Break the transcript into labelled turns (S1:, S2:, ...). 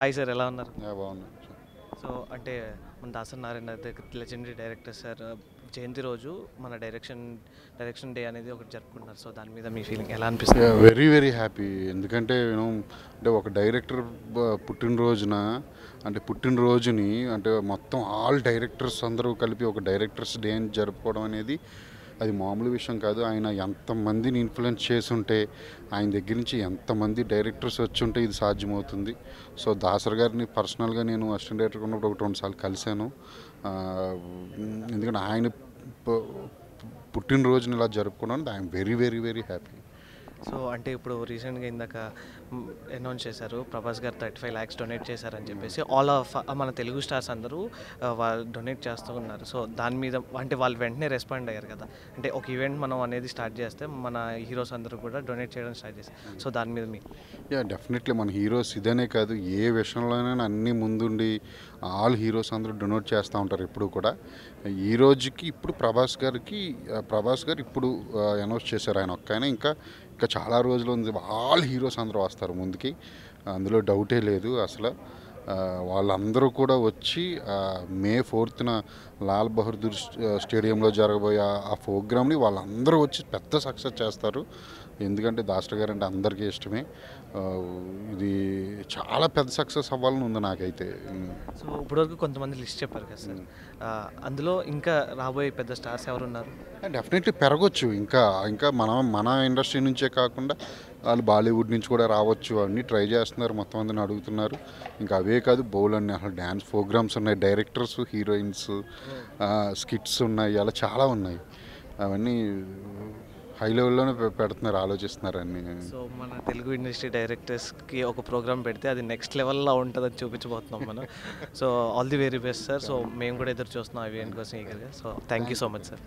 S1: Hi sir, ఎలా ఉన్నారు?
S2: బాగున్నాను.
S1: సో అంటే మన Dasari Narayana legendary director sir జయంతి రోజు మన డైరెక్షన్ డే అనేది ఒకటి జరుపుకుంటున్నారు. సో దాని మీద మీ ఫీలింగ్ ఎలా అనిపిస్తుంది?
S2: Very very happy. ఎందుకంటే అంటే ఒక డైరెక్టర్ పుట్టినరోజున అంటే పుట్టినరోజుని అంటే మొత్తం ఆల్ డైరెక్టర్స్ అందరూ కలిపి ఒక డైరెక్టర్స్ డే అని జరుపుకోవడం అనేది అది మామూలు విషయం కాదు. ఆయన ఎంతమందిని ఇన్ఫ్లుయెన్స్ చేసుంటే, ఆయన దగ్గర నుంచి ఎంతమంది డైరెక్టర్స్ వచ్చి ఉంటే ఇది సాధ్యమవుతుంది. సో దాసర్ గారిని పర్సనల్గా నేను అసిస్టెంట్ డైరెక్టర్ ఉన్నప్పుడు ఒకటి రెండు సార్లు కలిశాను. ఎందుకంటే ఆయన పుట్టినరోజుని ఇలా జరుపుకోవడానికి I'm very very very happy.
S1: So అంటే ఇప్పుడు రీసెంట్గా ఇందాక అనౌన్స్ చేశారు, ప్రభాస్ గారు 35 lakhs డొనేట్ చేశారని చెప్పేసి. ఆల్ ఆఫ్ మన తెలుగు స్టార్స్ అందరూ వాళ్ళు డొనేట్ చేస్తూ ఉన్నారు. సో దాని మీద అంటే వాళ్ళు వెంటనే రెస్పాండ్ అయ్యారు కదా. అంటే ఒక ఈవెంట్ మనం అనేది స్టార్ట్ చేస్తే మన హీరోస్ అందరూ కూడా డొనేట్ చేయడం స్టార్ట్ చేస్తారు. సో దాని మీద మీ
S2: డెఫినెట్లీ మన హీరోస్ ఇదనే కాదు, ఏ విషయంలోనైనా అన్నీ ముందుండి ఆల్ హీరోస్ అందరూ డొనేట్ చేస్తూ ఉంటారు ఎప్పుడు కూడా. ఈ రోజుకి ఇప్పుడు ప్రభాస్ గారు ఇప్పుడు అనౌన్స్ చేశారు ఆయన ఒక్కైనా. ఇంకా ఇంకా చాలా రోజులు ఉంది, ఆల్ హీరోస్ అందరూ వస్తారు ముందుకి, అందులో డౌటే లేదు అసలు. వాళ్ళందరూ కూడా వచ్చి మే 4న లాల్ బహదూర్ స్టేడియంలో జరగబోయే ఆ ప్రోగ్రామ్ని వాళ్ళందరూ వచ్చి పెద్ద సక్సెస్ చేస్తారు. ఎందుకంటే దాసర్ గారు అంటే అందరికీ ఇష్టమే. ఇది చాలా పెద్ద సక్సెస్ అవ్వాలని ఉంది నాకైతే.
S1: సో ఇప్పటివరకు కొంతమంది లిస్ట్ చెప్పారు కదా సార్, అందులో ఇంకా రాబోయే పెద్ద స్టార్స్ ఎవరున్నారు?
S2: డెఫినెట్లీ పెరగచ్చు. ఇంకా ఇంకా మన ఇండస్ట్రీ నుంచే కాకుండా వాళ్ళు బాలీవుడ్ నుంచి కూడా రావచ్చు. అన్నీ ట్రై చేస్తున్నారు, మొత్తం అందరిని అడుగుతున్నారు. ఇంకా అవే కాదు, బౌలన్నీ అసలు డ్యాన్స్ ప్రోగ్రామ్స్ ఉన్నాయి, డైరెక్టర్స్, హీరోయిన్స్, స్కిట్స్ ఉన్నాయి, అలా చాలా ఉన్నాయి. అవన్నీ హై లెవెల్లోనే పెడుతున్నారు, ఆలోచిస్తున్నారు అన్నీ.
S1: సో మన తెలుగు ఇండస్ట్రీ డైరెక్టర్స్కి ఒక ప్రోగ్రామ్ పెడితే అది నెక్స్ట్ లెవెల్లో ఉంటుందని చూపించబోతున్నాం మనం. So all the very best sir. So మేము కూడా ఎదురు చూస్తున్నాం ఈవెంట్ కోసం ఈగర్గా. So thank you so much sir.